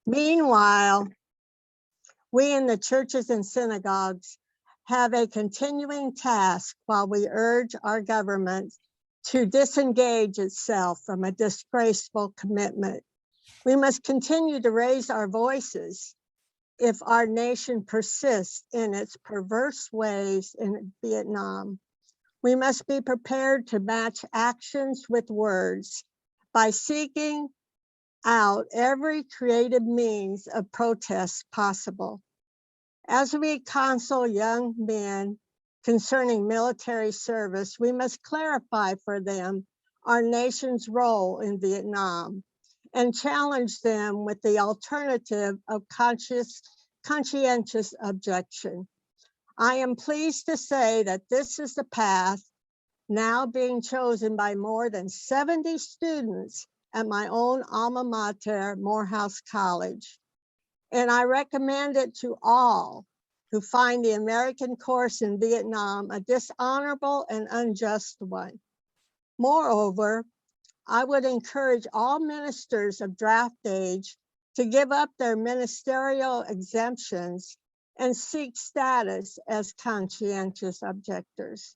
Meanwhile, we in the churches and synagogues have a continuing task while we urge our government to disengage itself from a disgraceful commitment. We must continue to raise our voices if our nation persists in its perverse ways in Vietnam. We must be prepared to match actions with words by seeking out every creative means of protest possible. As we counsel young men concerning military service, we must clarify for them our nation's role in Vietnam and challenge them with the alternative of conscientious objection. I am pleased to say that this is the path now being chosen by more than 70 students at my own alma mater, Morehouse College. And I recommend it to all who find the American course in Vietnam a dishonorable and unjust one. Moreover, I would encourage all ministers of draft age to give up their ministerial exemptions and seek status as conscientious objectors.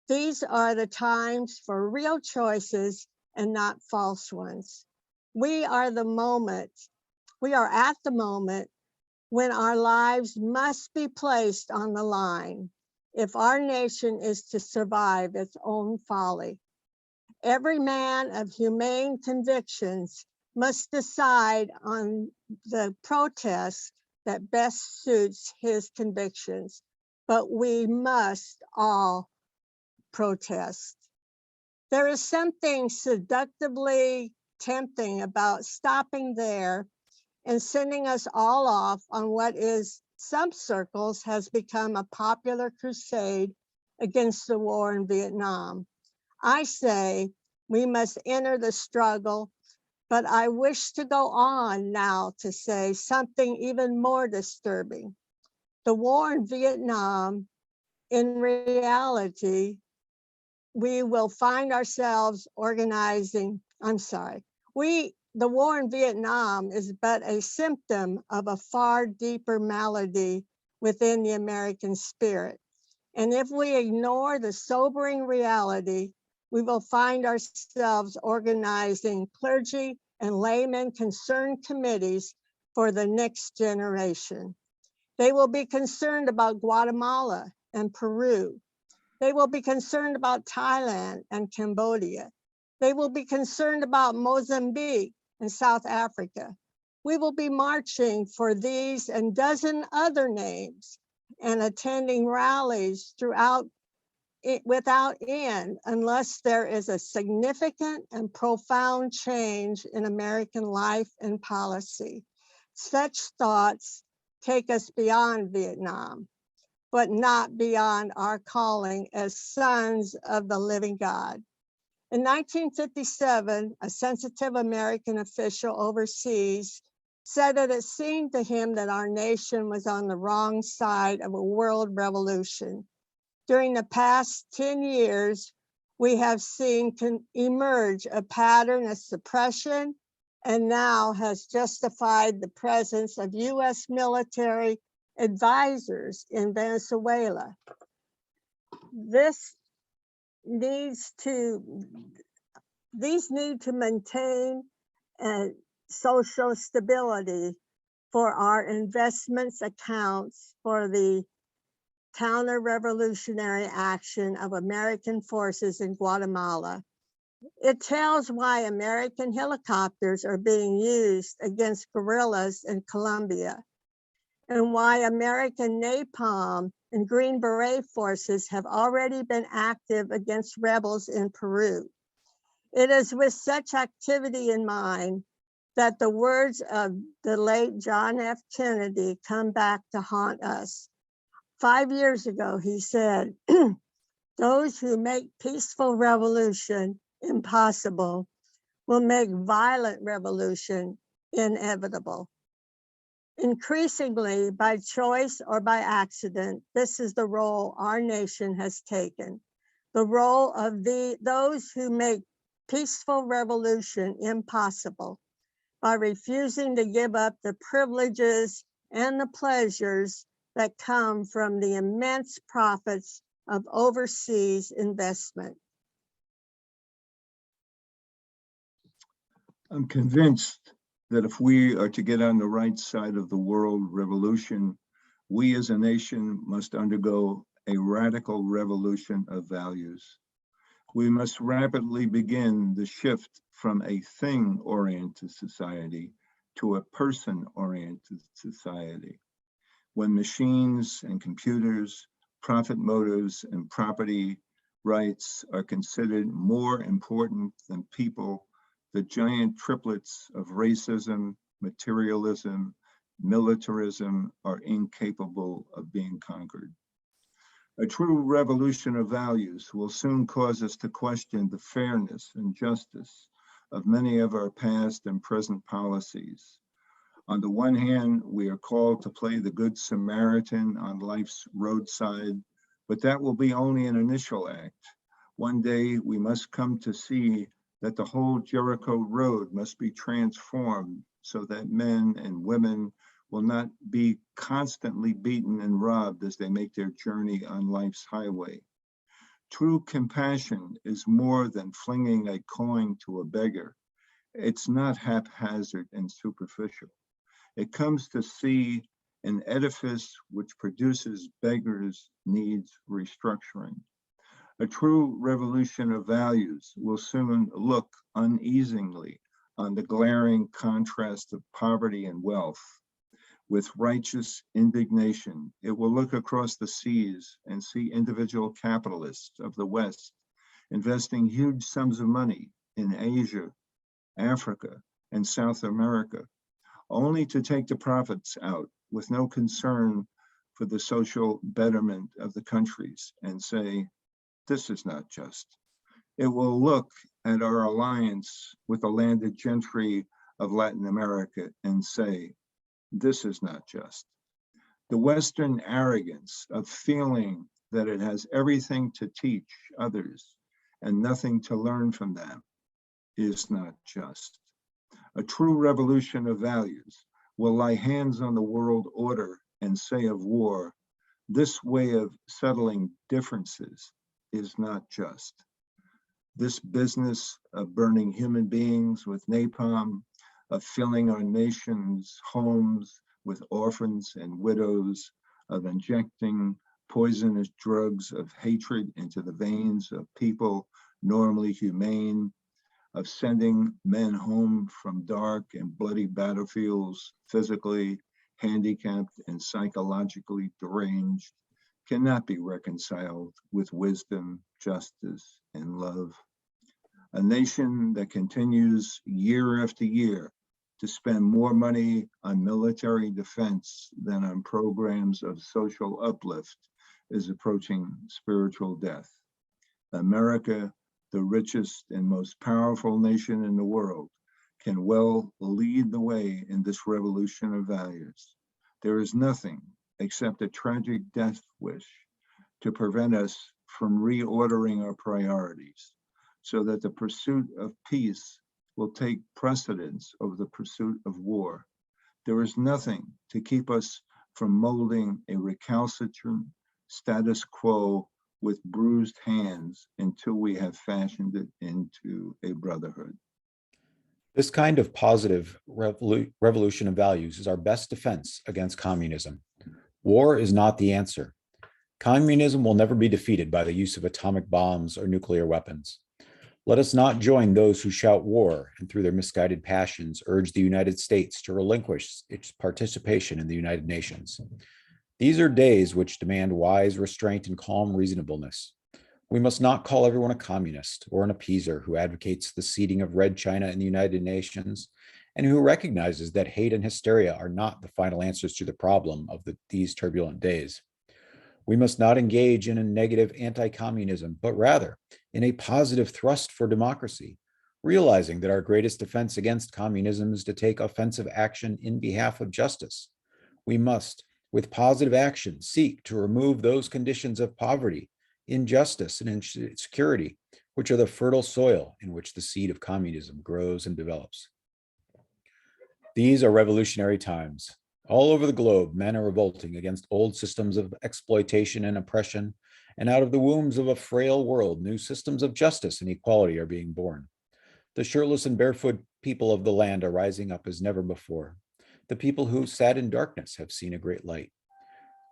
These are the times for real choices and not false ones. We are at the moment when our lives must be placed on the line if our nation is to survive its own folly. Every man of humane convictions must decide on the protest that best suits his convictions, but we must all protest. There is something seductively tempting about stopping there and sending us all off on what is some circles has become a popular crusade against the war in Vietnam. I say we must enter the struggle, but I wish to go on now to say something even more disturbing. The war in Vietnam, in reality, we will find ourselves organizing, the war in Vietnam is but a symptom of a far deeper malady within the American spirit. And if we ignore the sobering reality, we will find ourselves organizing clergy and laymen concerned committees for the next generation. They will be concerned about Guatemala and Peru. They will be concerned about Thailand and Cambodia. They will be concerned about Mozambique and South Africa. We will be marching for these and dozen other names and attending rallies throughout without end unless there is a significant and profound change in American life and policy. Such thoughts take us beyond Vietnam, but not beyond our calling as sons of the living God. In 1957, a sensitive American official overseas said that it seemed to him that our nation was on the wrong side of a world revolution. During the past 10 years, we have seen emerge a pattern of suppression and now has justified the presence of US military advisors in Venezuela. These need to maintain social stability for our investments accounts for the counter-revolutionary action of American forces in Guatemala. It tells why American helicopters are being used against guerrillas in Colombia, and why American napalm and Green Beret forces have already been active against rebels in Peru. It is with such activity in mind that the words of the late John F. Kennedy come back to haunt us. 5 years ago, he said, those who make peaceful revolution impossible will make violent revolution inevitable. Increasingly, by choice or by accident, this is the role our nation has taken. The role of those who make peaceful revolution impossible by refusing to give up the privileges and the pleasures that come from the immense profits of overseas investment. I'm convinced that if we are to get on the right side of the world revolution, we as a nation must undergo a radical revolution of values. We must rapidly begin the shift from a thing-oriented society to a person-oriented society. When machines and computers, profit motives, and property rights are considered more important than people, the giant triplets of racism, materialism, militarism are incapable of being conquered. A true revolution of values will soon cause us to question the fairness and justice of many of our past and present policies. On the one hand, we are called to play the Good Samaritan on life's roadside, but that will be only an initial act. One day, we must come to see that the whole Jericho road must be transformed so that men and women will not be constantly beaten and robbed as they make their journey on life's highway. True compassion is more than flinging a coin to a beggar. It's not haphazard and superficial. It comes to see an edifice which produces beggars needs restructuring. A true revolution of values will soon look uneasingly on the glaring contrast of poverty and wealth. With righteous indignation, it will look across the seas and see individual capitalists of the West investing huge sums of money in Asia, Africa, and South America, only to take the profits out with no concern for the social betterment of the countries and say, this is not just. It will look at our alliance with the landed gentry of Latin America and say, this is not just. The Western arrogance of feeling that it has everything to teach others and nothing to learn from them is not just. A true revolution of values will lay hands on the world order and say of war, this way of settling differences is not just. This business of burning human beings with napalm, of filling our nation's homes with orphans and widows, of injecting poisonous drugs of hatred into the veins of people normally humane, of sending men home from dark and bloody battlefields, physically handicapped and psychologically deranged, cannot be reconciled with wisdom, justice, and love. A nation that continues year after year to spend more money on military defense than on programs of social uplift is approaching spiritual death. America, the richest and most powerful nation in the world, can well lead the way in this revolution of values. There is nothing except a tragic death wish to prevent us from reordering our priorities so that the pursuit of peace will take precedence over the pursuit of war. There is nothing to keep us from molding a recalcitrant status quo with bruised hands until we have fashioned it into a brotherhood. This kind of positive revolution of values is our best defense against communism. War is not the answer. Communism will never be defeated by the use of atomic bombs or nuclear weapons. Let us not join those who shout war and through their misguided passions urge the United States to relinquish its participation in the United Nations. These are days which demand wise restraint and calm reasonableness. We must not call everyone a communist or an appeaser who advocates the seating of Red China in the United Nations and who recognizes that hate and hysteria are not the final answers to the problem of these turbulent days. We must not engage in a negative anti-communism, but rather in a positive thrust for democracy, realizing that our greatest defense against communism is to take offensive action in behalf of justice. We must, with positive action, seek to remove those conditions of poverty, injustice, and insecurity, which are the fertile soil in which the seed of communism grows and develops. These are revolutionary times. All over the globe, men are revolting against old systems of exploitation and oppression, and out of the wombs of a frail world, new systems of justice and equality are being born. The shirtless and barefoot people of the land are rising up as never before. The people who sat in darkness have seen a great light.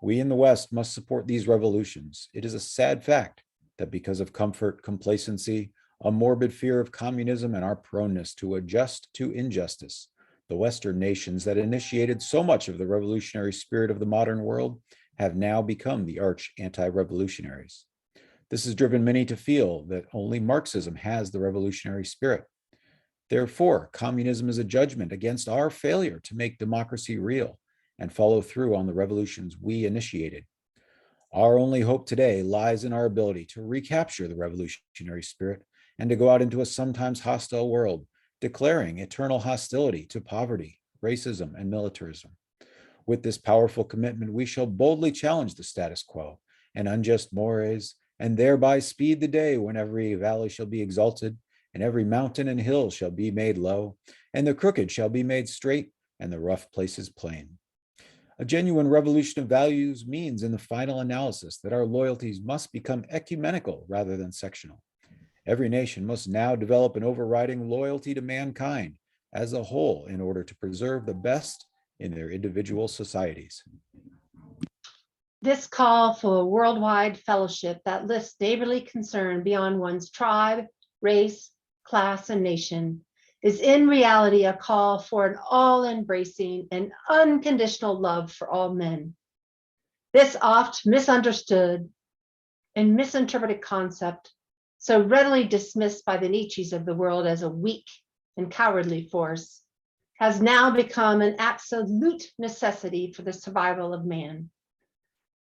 We in the West must support these revolutions. It is a sad fact that because of comfort, complacency, a morbid fear of communism, and our proneness to adjust to injustice, the Western nations that initiated so much of the revolutionary spirit of the modern world have now become the arch anti-revolutionaries. This has driven many to feel that only Marxism has the revolutionary spirit. Therefore, communism is a judgment against our failure to make democracy real and follow through on the revolutions we initiated. Our only hope today lies in our ability to recapture the revolutionary spirit and to go out into a sometimes hostile world, declaring eternal hostility to poverty, racism, and militarism. With this powerful commitment, we shall boldly challenge the status quo and unjust mores, and thereby speed the day when every valley shall be exalted, and every mountain and hill shall be made low, and the crooked shall be made straight, and the rough places plain. A genuine revolution of values means, in the final analysis, that our loyalties must become ecumenical rather than sectional. Every nation must now develop an overriding loyalty to mankind as a whole in order to preserve the best in their individual societies. This call for a worldwide fellowship that lifts neighborly concern beyond one's tribe, race, class, and nation is in reality a call for an all-embracing and unconditional love for all men. This oft misunderstood and misinterpreted concept, so readily dismissed by the Nietzsches of the world as a weak and cowardly force, has now become an absolute necessity for the survival of man.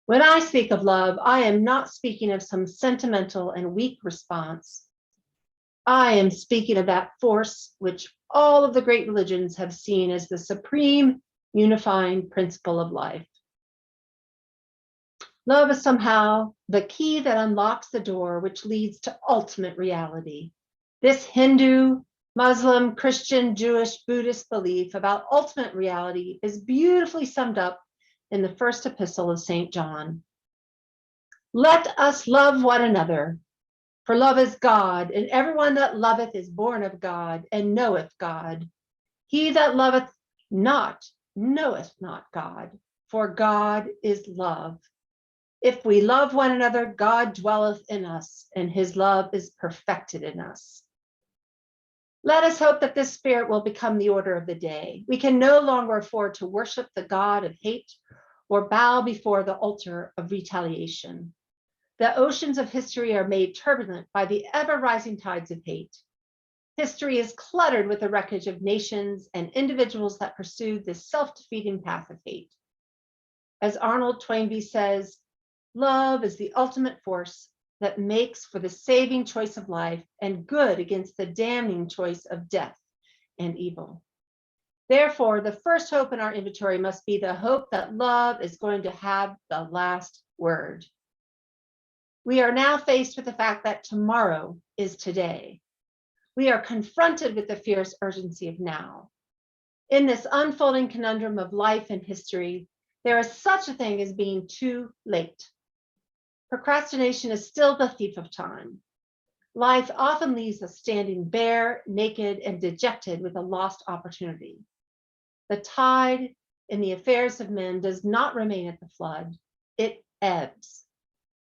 When I speak of love, I am not speaking of some sentimental and weak response. I am speaking of that force which all of the great religions have seen as the supreme unifying principle of life. Love is somehow the key that unlocks the door which leads to ultimate reality. This Hindu, Muslim, Christian, Jewish, Buddhist belief about ultimate reality is beautifully summed up in the first epistle of St. John. Let us love one another, For love is God, and everyone that loveth is born of God and knoweth God. He that loveth not knoweth not God, for God is love. If we love one another, God dwelleth in us, and his love is perfected in us. Let us hope that this spirit will become the order of the day. We can no longer afford to worship the God of hate or bow before the altar of retaliation. The oceans of history are made turbulent by the ever-rising tides of hate. History is cluttered with the wreckage of nations and individuals that pursued this self-defeating path of hate. As Arnold Toynbee says, love is the ultimate force that makes for the saving choice of life and good against the damning choice of death and evil. Therefore, the first hope in our inventory must be the hope that love is going to have the last word. We are now faced with the fact that tomorrow is today. We are confronted with the fierce urgency of now. In this unfolding conundrum of life and history, there is such a thing as being too late. Procrastination is still the thief of time. Life often leaves us standing bare, naked, and dejected with a lost opportunity. The tide in the affairs of men does not remain at the flood, it ebbs.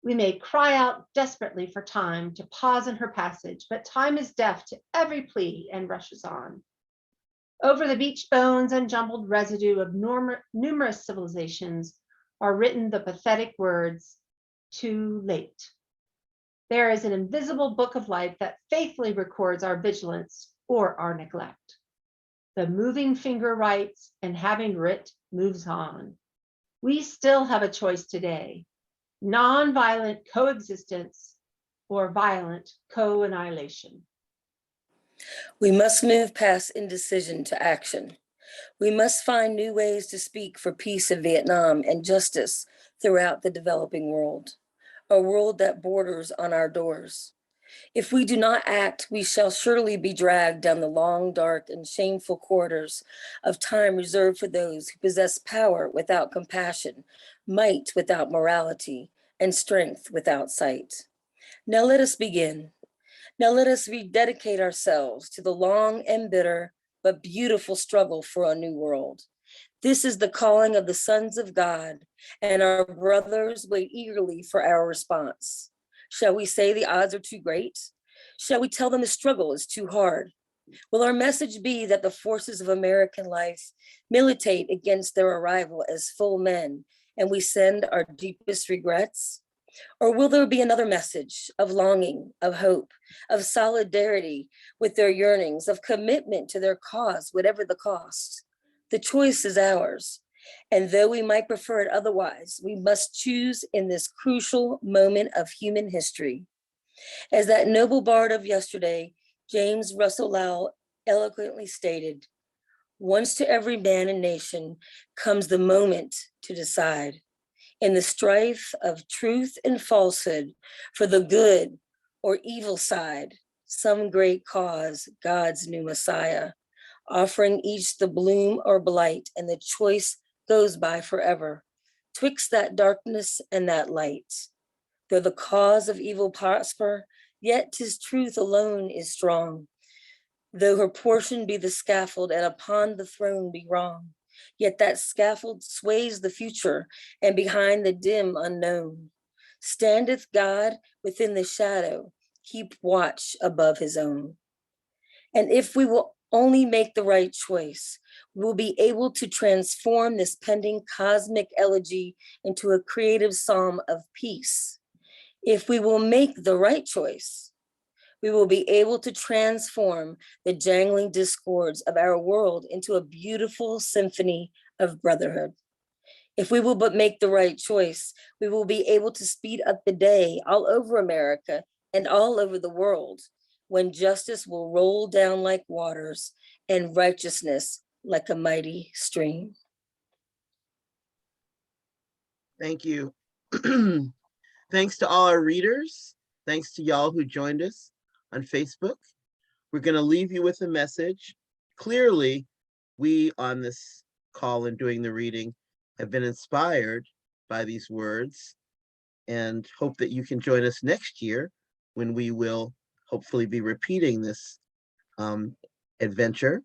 We may cry out desperately for time to pause in her passage, but time is deaf to every plea and rushes on. Over the beach bones and jumbled residue of numerous civilizations are written the pathetic words, too late. There is an invisible book of life that faithfully records our vigilance or our neglect. The moving finger writes, and having writ, moves on. We still have a choice today: non-violent coexistence or violent co-annihilation. We must move past indecision to action. We must find new ways to speak for peace in Vietnam and justice throughout the developing world, a world that borders on our doors. If we do not act, we shall surely be dragged down the long, dark, and shameful corridors of time reserved for those who possess power without compassion, might without morality, and strength without sight. Now let us begin. Now let us rededicate ourselves to the long and bitter but beautiful struggle for a new world. This is the calling of the sons of God, and our brothers wait eagerly for our response. Shall we say the odds are too great? Shall we tell them the struggle is too hard? Will our message be that the forces of American life militate against their arrival as full men, and we send our deepest regrets? Or will there be another message of longing, of hope, of solidarity with their yearnings, of commitment to their cause, whatever the cost? The choice is ours. And though we might prefer it otherwise, we must choose in this crucial moment of human history. As that noble bard of yesterday, James Russell Lowell, eloquently stated, once to every man and nation comes the moment to decide. In the strife of truth and falsehood, for the good or evil side, some great cause, God's new Messiah, offering each the bloom or blight, and the choice goes by forever, twixt that darkness and that light. Though the cause of evil prosper, yet 'tis truth alone is strong. Though her portion be the scaffold, and upon the throne be wrong, yet that scaffold sways the future, and behind the dim unknown standeth God within the shadow, keep watch above his own. And if we will only make the right choice, we'll be able to transform this pending cosmic elegy into a creative psalm of peace. If we will make the right choice, we will be able to transform the jangling discords of our world into a beautiful symphony of brotherhood. If we will but make the right choice, we will be able to speed up the day all over America and all over the world, when justice will roll down like waters and righteousness like a mighty stream. Thank you. Thanks to all our readers. Thanks to y'all who joined us on Facebook. We're going to leave you with a message. Clearly, we on this call and doing the reading have been inspired by these words, and hope that you can join us next year when we will hopefully be repeating this adventure.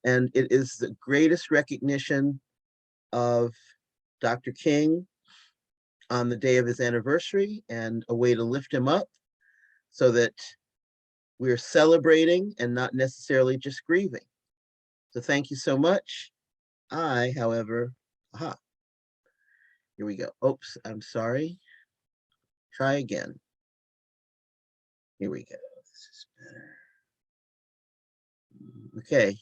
And it is the greatest recognition of Dr. King on the day of his anniversary and a way to lift him up so that we're celebrating and not necessarily just grieving. So thank you so much. I, however, here we go. Oops, I'm sorry. Try again. Here we go. This is better. Okay.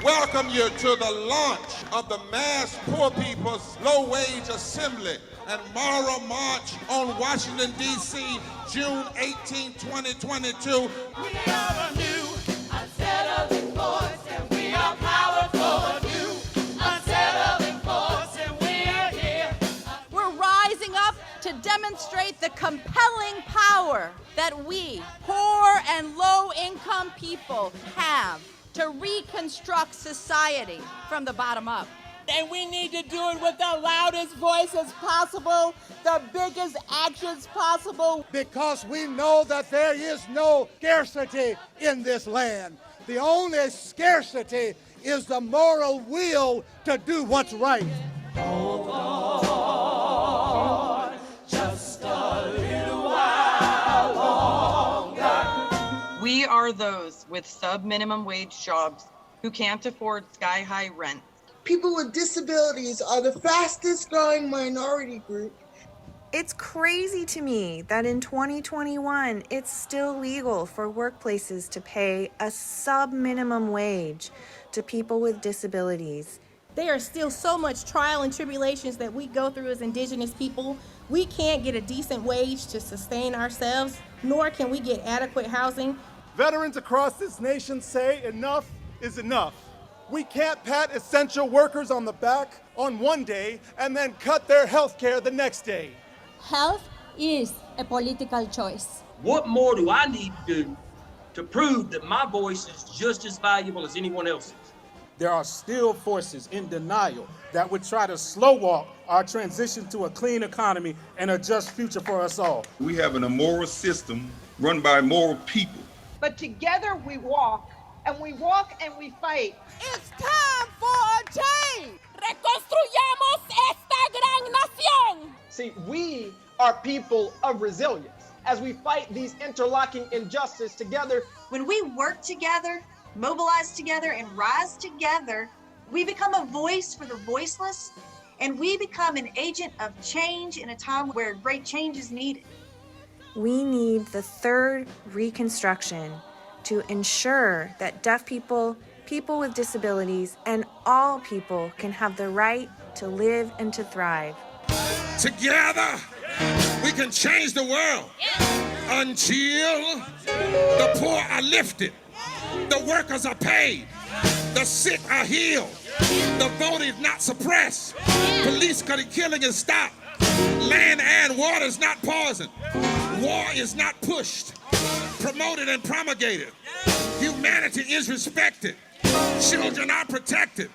Welcome you to the launch of the Mass Poor People's Low Wage Assembly and Moral March on Washington, D.C., June 18, 2022. We are a new, unsettling force, and we are powerful. A new, unsettling force, and we are here. We're rising up to demonstrate the compelling power that we, poor and low-income people, have to reconstruct society from the bottom up. And we need to do it with the loudest voices possible, the biggest actions possible. Because we know that there is no scarcity in this land. The only scarcity is the moral will to do what's right. Hold on, just a little while longer. We are those with sub-minimum wage jobs who can't afford sky-high rent. People with disabilities are the fastest growing minority group. It's crazy to me that in 2021, it's still legal for workplaces to pay a sub-minimum wage to people with disabilities. There are still so much trial and tribulations that we go through as Indigenous people. We can't get a decent wage to sustain ourselves, nor can we get adequate housing. Veterans across this nation say enough is enough. We can't pat essential workers on the back on one day and then cut their health care the next day. Health is a political choice. What more do I need to do to prove that my voice is just as valuable as anyone else's? There are still forces in denial that would try to slow walk our transition to a clean economy and a just future for us all. We have an immoral system run by immoral people. But together we walk, and we fight. It's time for a change. Reconstruyamos esta gran nación. See, we are people of resilience as we fight these interlocking injustices together. When we work together, mobilize together, and rise together, we become a voice for the voiceless, and we become an agent of change in a time where great change is needed. We need the third Reconstruction to ensure that deaf people, people with disabilities, and all people can have the right to live and to thrive. Together, we can change the world until the poor are lifted, the workers are paid, the sick are healed, the vote is not suppressed, police killing is stopped, land and water is not poisoned, war is not pushed, promoted and promulgated, humanity is respected, children are protected,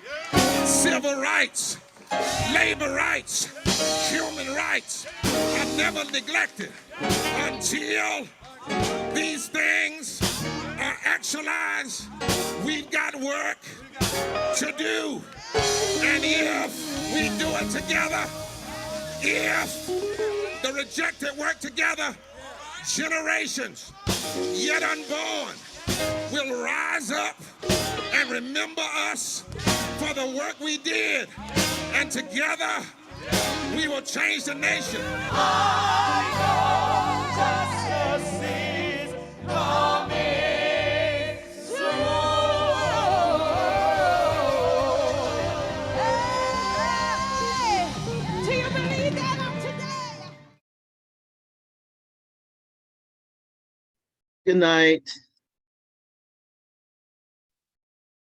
civil rights, labor rights, human rights are never neglected until these things are actualized. We've got work to do, and if we do it together, if the rejected work together, generations yet unborn will rise up and remember us for the work we did, and together we will change the nation. I know justice is coming soon. Hey, do you believe that of today? Good night.